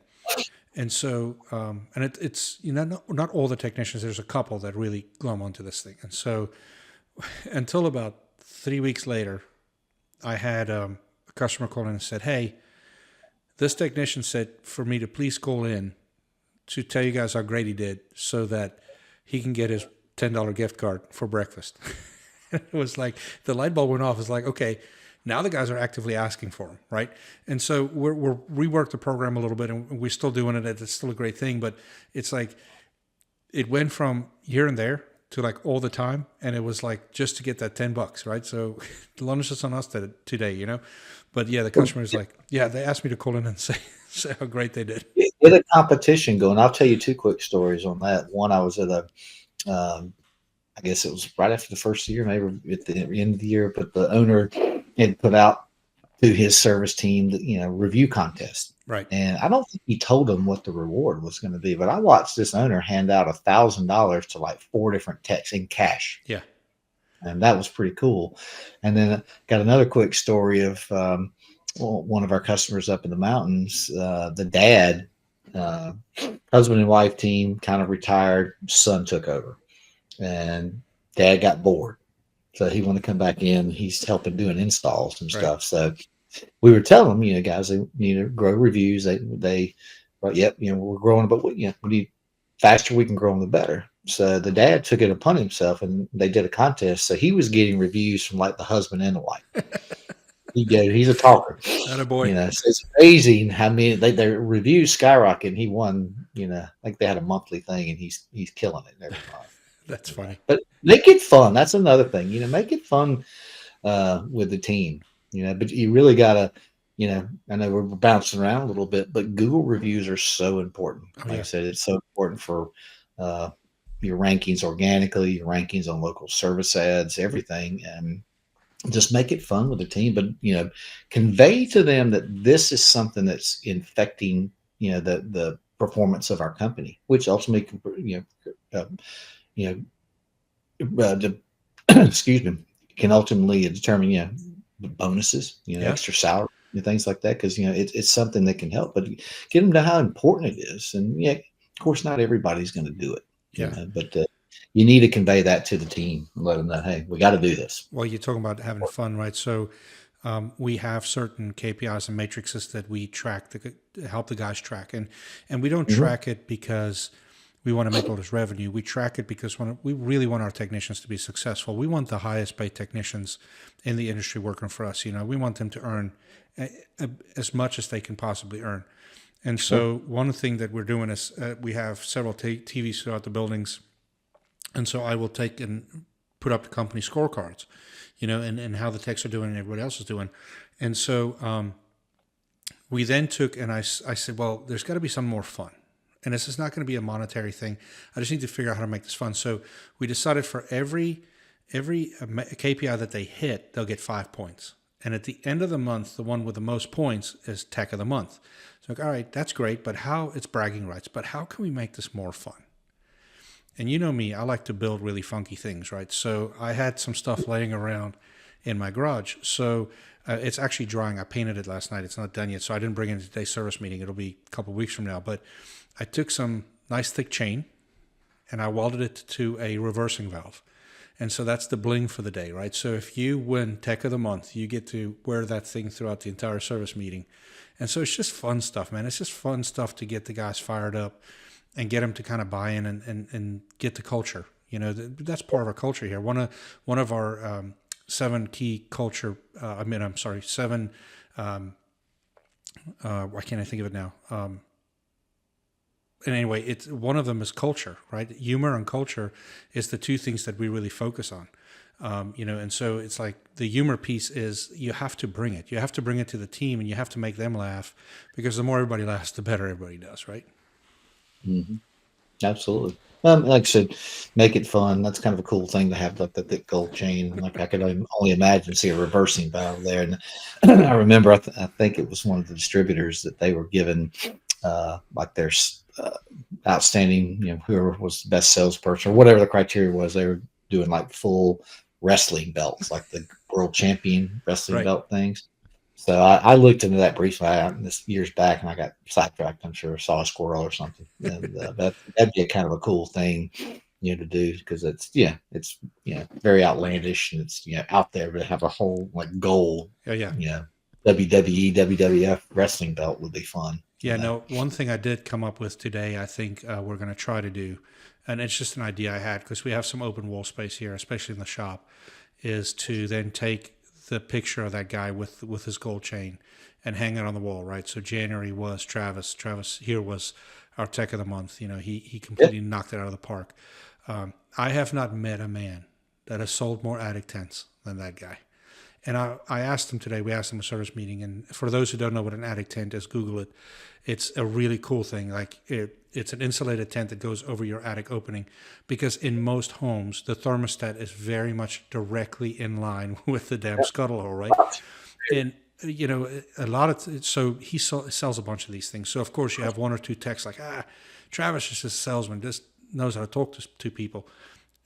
And so, and it's, not all the technicians, there's a couple that really glom onto this thing. And so until about 3 weeks later, I had a customer call in and said, hey, this technician said for me to please call in to tell you guys how great he did so that he can get his $10 gift card for breakfast. It was like the light bulb went off. It's like, okay, now the guys are actively asking for them, right? And so we're reworked the program a little bit, and we're still doing it. It's still a great thing, but it's like it went from here and there to like all the time, and it was like just to get that $10, right? So the onus is on us today, But yeah, the customer is like, they asked me to call in and say So how great they did. Get a competition going. I'll tell you two quick stories on that. One, I was at I guess it was right after the first year, maybe at the end of the year, but the owner had put out to his service team, review contest. Right. And I don't think he told them what the reward was going to be, but I watched this owner hand out $1,000 to like 4 different techs in cash. Yeah. And that was pretty cool. And then I got another quick story of one of our customers up in the mountains. The dad, husband and wife team, kind of retired. Son took over, and dad got bored, so he wanted to come back in. He's helping doing installs and stuff. So we were telling them, guys, they need to grow reviews. But yep, we're growing, but we need faster we can grow them, the better. So the dad took it upon himself, and they did a contest. So he was getting reviews from like the husband and the wife. He's a talker. Attaboy. So it's amazing how many their reviews skyrocket. He won. Like they had a monthly thing, and he's killing it every month. That's funny. But make it fun. That's another thing. Make it fun with the team. But you really gotta. I know we're bouncing around a little bit, but Google reviews are so important. I said, it's so important for your rankings organically, your rankings on local service ads, everything, and just make it fun with the team. But convey to them that this is something that's infecting the performance of our company, which ultimately excuse me, can ultimately determine the bonuses, extra salary, things like that, because it's something that can help. But get them to how important it is, and of course, not everybody's going to do it. But you need to convey that to the team and let them know, hey, we got to do this. Well, you're talking about having fun, right? So we have certain KPIs and matrices that we track to help the guys track, and we don't track it because we want to make all this revenue. We track it because we really want our technicians to be successful. We want the highest paid technicians in the industry working for us. We want them to earn as much as they can possibly earn. And so one thing that we're doing is we have several TVs throughout the buildings. And so I will take and put up the company scorecards, and how the techs are doing and everybody else is doing. And so we then took, and I said, well, there's got to be some more fun. And this is not going to be a monetary thing. I just need to figure out how to make this fun. So we decided for every KPI that they hit, they'll get 5 points. And at the end of the month, the one with the most points is Tech of the Month. So all right, that's great, but it's bragging rights. But how can we make this more fun? And you know me, I like to build really funky things, right? So I had some stuff laying around in my garage. So it's actually drying. I painted it last night. It's not done yet. So I didn't bring it into today's service meeting. It'll be a couple of weeks from now. But I took some nice thick chain and I welded it to a reversing valve. And so that's the bling for the day, right? So if you win Tech of the Month, you get to wear that thing throughout the entire service meeting. And so it's just fun stuff, man. It's just fun stuff to get the guys fired up and get them to kind of buy in and get the culture. That's part of our culture here. One of our 7 key culture, seven, why can't I think of it now? And anyway, it's one of them is culture, right? Humor and culture is the 2 things that we really focus on. And so it's like the humor piece is you have to bring it. You have to bring it to the team, and you have to make them laugh, because the more everybody laughs, the better everybody does, right? Mm-hmm. Absolutely. Like I said, make it fun. That's kind of a cool thing to have, like the thick gold chain. Like I could only imagine see a reversing valve there. And I remember, I think it was one of the distributors that they were given like their outstanding, whoever was the best salesperson or whatever the criteria was. They were doing like full wrestling belts, like the world champion wrestling belt things. So I looked into that briefly this years back, and I got sidetracked. I'm sure, saw a squirrel or something. And that'd be a kind of a cool thing, to do, because it's very outlandish, and it's out there, but have a whole like goal. WWE, WWF wrestling belt would be fun. Yeah, no. One thing I did come up with today, I think we're going to try to do, and it's just an idea I had because we have some open wall space here, especially in the shop, is to then take the picture of that guy with his gold chain and hang it on the wall, right? So January was Travis. Travis here was our Tech of the Month. He completely knocked it out of the park. I have not met a man that has sold more attic tents than that guy. And I asked him today, we asked him a service meeting. And for those who don't know what an attic tent is, Google it. It's a really cool thing. Like it's an insulated tent that goes over your attic opening, because in most homes, the thermostat is very much directly in line with the damn scuttle hole, right? And, a lot of, so he sells a bunch of these things. So of course you have one or two texts like, Travis is just a salesman, just knows how to talk to people.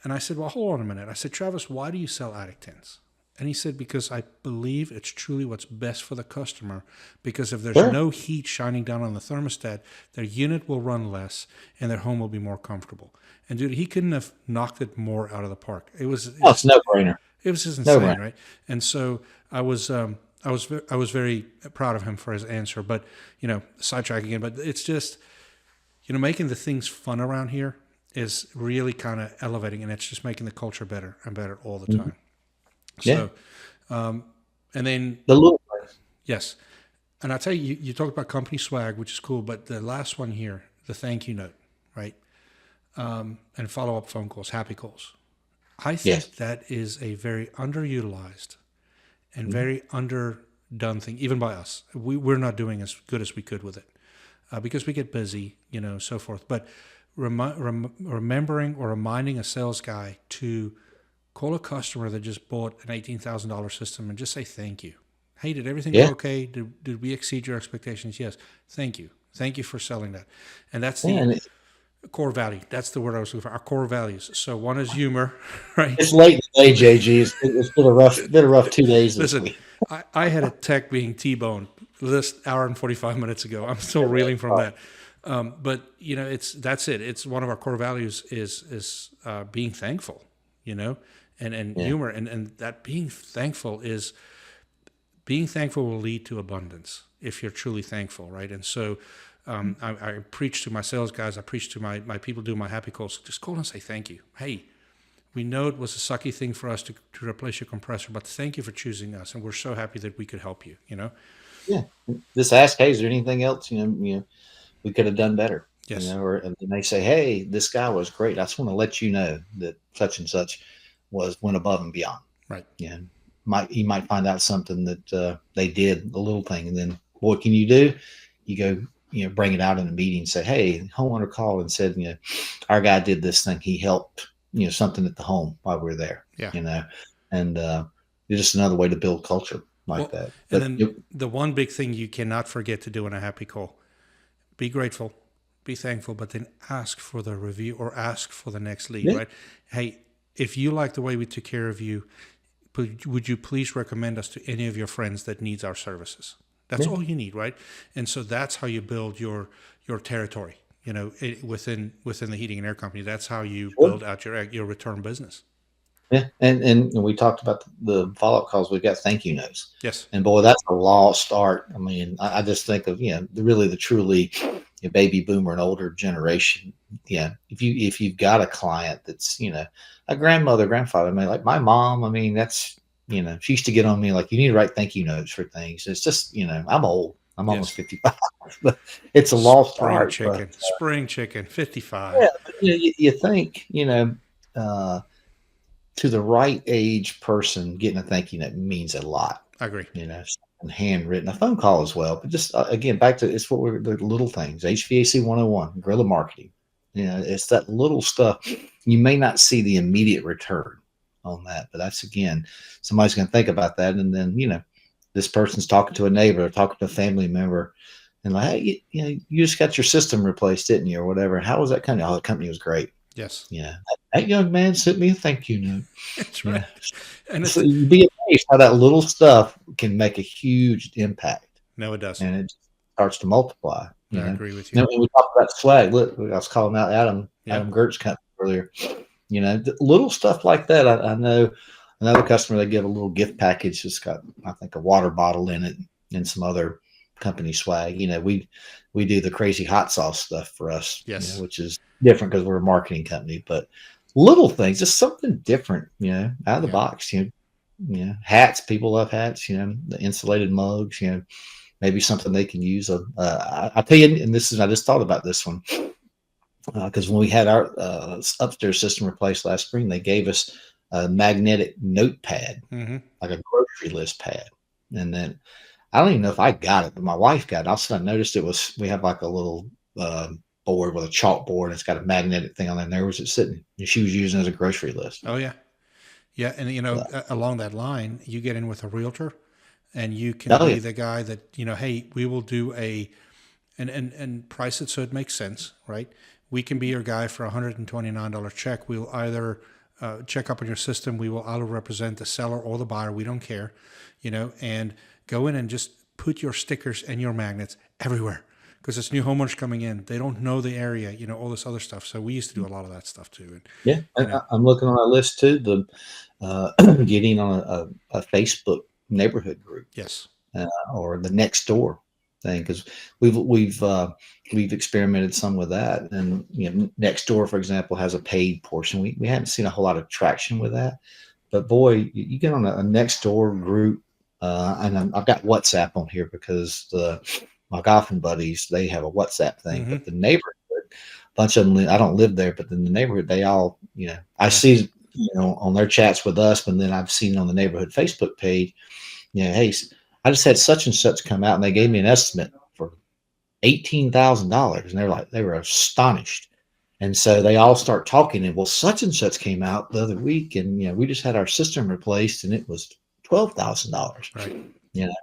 And I said, well, hold on a minute. I said, Travis, why do you sell attic tents? And he said, because I believe it's truly what's best for the customer, because if there's no heat shining down on the thermostat, their unit will run less and their home will be more comfortable. And dude, he couldn't have knocked it more out of the park. It's no brainer. It was just insane, right? And so I was very proud of him for his answer, but sidetrack again, but it's just, making the things fun around here is really kind of elevating, and it's just making the culture better and better all the time. So, and then the little things. Yes. And I tell you, you talked about company swag, which is cool, but the last one here, the thank you note, right? And follow-up phone calls, happy calls. I think that is a very underutilized and very underdone thing, even by us. We're not doing as good as we could with it because we get busy, so forth. But remembering or reminding a sales guy to call a customer that just bought an $18,000 system and just say thank you. Hey, did everything go okay? Did we exceed your expectations? Yes. Thank you. Thank you for selling that. And that's the core value. That's the word I was looking for. Our core values. So one is humor, right? It's late in the day, JG. It's been a rough 2 days. Listen, I had a tech being T-boned this hour and 45 minutes ago. I'm still reeling from that. But that's it. It's one of our core values is being thankful, and humor, and that being thankful will lead to abundance if you're truly thankful, right? And so I preach to my sales guys, I preach to my people doing my happy calls, just call and say thank you. Hey, we know it was a sucky thing for us to replace your compressor, but thank you for choosing us, and we're so happy that we could help you, Yeah. Just ask, hey, is there anything else, we could have done better? Yes. And they say, hey, this guy was great. I just want to let you know that such and such went above and beyond. Right. Yeah. You might find out something that they did, a little thing, and then what can you do? You go, bring it out in a meeting and say, hey, homeowner called and said, our guy did this thing. He helped, something at the home while we were there. Yeah. And it's just another way to build culture like that. But and then the one big thing you cannot forget to do in a happy call: be grateful, be thankful, but then ask for the review or ask for the next lead, right? Hey, if you like the way we took care of you, would you please recommend us to any of your friends that needs our services? That's all you need, right? And so that's how you build your territory, within the heating and air company. That's how you build out your return business. Yeah, and we talked about the follow-up calls. We've got thank you notes. Yes. And boy, that's a lost art. I mean, I just think of the truly baby boomer and older generation. Yeah, if you've got a client that's a grandmother, grandfather, like my mom. I mean, that's she used to get on me like, you need to write thank you notes for things. It's just I'm old. I'm almost 55, but it's a lost art. Spring chicken, 55. Yeah, but, you think to the right age person, getting a thank you note means a lot. I agree. Handwritten, a phone call as well. But just again, back to it's what the little things. HVAC 101, Guerrilla Marketing. It's that little stuff. You may not see the immediate return on that, but that's again, somebody's going to think about that, and then this person's talking to a neighbor or talking to a family member, and like, hey, you just got your system replaced, didn't you, or whatever? How was that company? Oh, the company was great. Yes. Yeah. That young man sent me a thank you note. That's right. And so you'd be amazed how that little stuff can make a huge impact. No, it doesn't. And it starts to multiply. I agree with you. Now, when we talked about swag, look, I was calling out Adam Gert's company earlier. Little stuff like that. I know another customer, they give a little gift package. It's got, I think, a water bottle in it and some other company swag. We do the crazy hot sauce stuff for us, yes, which is different because we're a marketing company, but little things, just something different, out of the box, hats, people love hats, the insulated mugs, maybe something they can use. I'll tell you, and I just thought about this one, because when we had our upstairs system replaced last spring, they gave us a magnetic notepad, like a grocery list pad. And then I don't even know if I got it, but my wife got it. Also, I noticed we have like a little board with a chalkboard. It's got a magnetic thing on it. And there was it sitting. And she was using it as a grocery list. Oh, yeah. Yeah. And, along that line, you get in with a realtor and you can be the guy that, hey, we will do and price it so it makes sense, right? We can be your guy for $129 check. We'll either check up on your system. We will either represent the seller or the buyer. We don't care, and go in and just put your stickers and your magnets everywhere because it's new homeowners coming in. They don't know the area, all this other stuff. So we used to do a lot of that stuff too. And, I'm looking on our list too, getting on a Facebook neighborhood group. Yes. Or the next door thing, because we've experimented some with that, and next door, for example, has a paid portion. We haven't seen a whole lot of traction with that, but boy, you get on a next door group, and I've got WhatsApp on here because my golfing buddies, they have a WhatsApp thing, but the neighborhood, a bunch of them, I don't live there, but in the neighborhood, they all, I see, on their chats with us, but then I've seen on the neighborhood Facebook page, hey, I just had such and such come out, and they gave me an estimate for $18,000, and they were astonished. And so they all start talking, and well, such and such came out the other week, and we just had our system replaced, and it was $12,000. Right.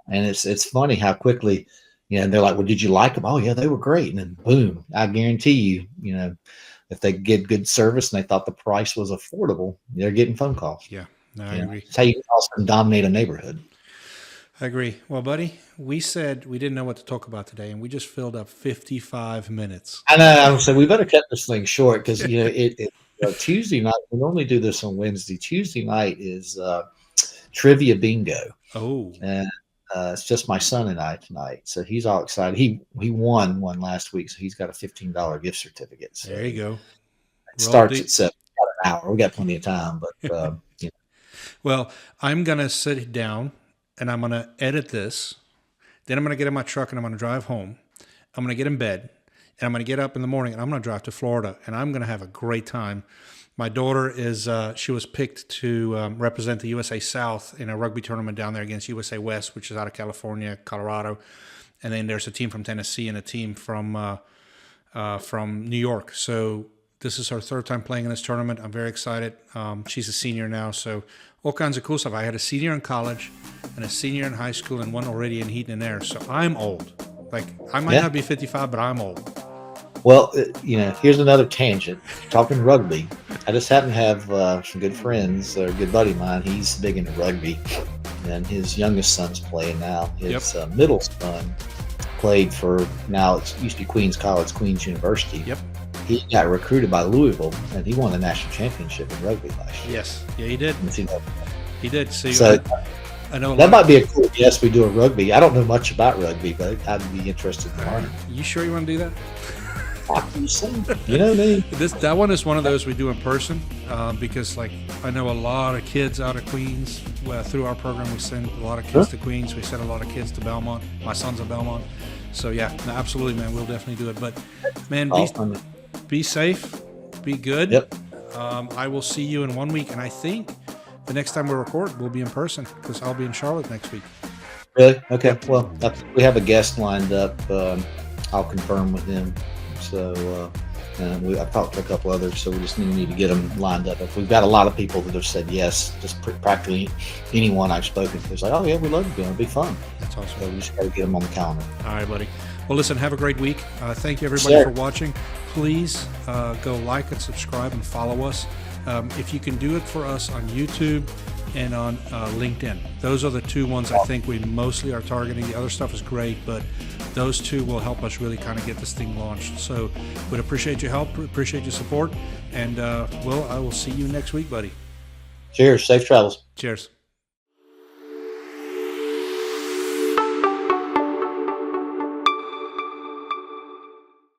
And it's funny how quickly, and they're like, well, did you like them? Oh yeah, they were great. And then boom, I guarantee you, if they get good service and they thought the price was affordable, they're getting phone calls. Yeah, no, I agree. That's how you also dominate a neighborhood. I agree. Well, buddy, we said we didn't know what to talk about today, and we just filled up 55 minutes. I know. So we better cut this thing short because Tuesday night. We normally do this on Wednesday. Tuesday night is trivia bingo. Oh, and it's just my son and I tonight. So he's all excited. He won one last week, so he's got a $15 gift certificate. So there you go. It starts at 7. Got an hour. We got plenty of time, but Well, I'm gonna sit down. And I'm going to edit this. Then I'm going to get in my truck and I'm going to drive home. I'm going to get in bed. And I'm going to get up in the morning and I'm going to drive to Florida. And I'm going to have a great time. My daughter she was picked to represent the USA South in a rugby tournament down there against USA West, which is out of California, Colorado. And then there's a team from Tennessee and a team from New York. So this is her third time playing in this tournament. I'm very excited. She's a senior now, so all kinds of cool stuff. I had a senior in college and a senior in high school and one already in heating and air. So I'm old. Like, I might not be 55, but I'm old. Well, here's another tangent. Talking rugby, I just happen to have some good friends, or a good buddy of mine. He's big into rugby, and his youngest son's playing now. His middle son played for, now it used to be Queens College, Queens University. Yep. He got recruited by Louisville, and he won the national championship in rugby last year. Yes, yeah, he did. He did. So I know that might be a cool guess. We do a rugby. I don't know much about rugby, but I'd be interested in learning. You sure you want to do that? You know me. That one is one of those we do in person because, like, I know a lot of kids out of Queens. Through our program, we send a lot of kids to Queens. We send a lot of kids to Belmont. My son's at Belmont. So, yeah, no, absolutely, man. We'll definitely do it. But, man, be safe. Be good. Yep. I will see you in 1 week. And I think the next time we record, we'll be in person because I'll be in Charlotte next week. Really? Okay. Well, we have a guest lined up. I'll confirm with him. So I've talked to a couple others, so we just need to get them lined up. If we've got a lot of people that have said yes, just practically anyone I've spoken to is like, oh yeah, we love to go. It'll be fun. That's awesome. So we just got to get them on the calendar. All right, buddy. Well, listen, have a great week. Thank you, everybody, for watching. Please go like and subscribe and follow us. If you can do it for us on YouTube and on LinkedIn. Those are the two ones I think we mostly are targeting. The other stuff is great, but those two will help us really kind of get this thing launched. So we'd appreciate your help, appreciate your support, and I will see you next week, buddy. Cheers. Safe travels. Cheers.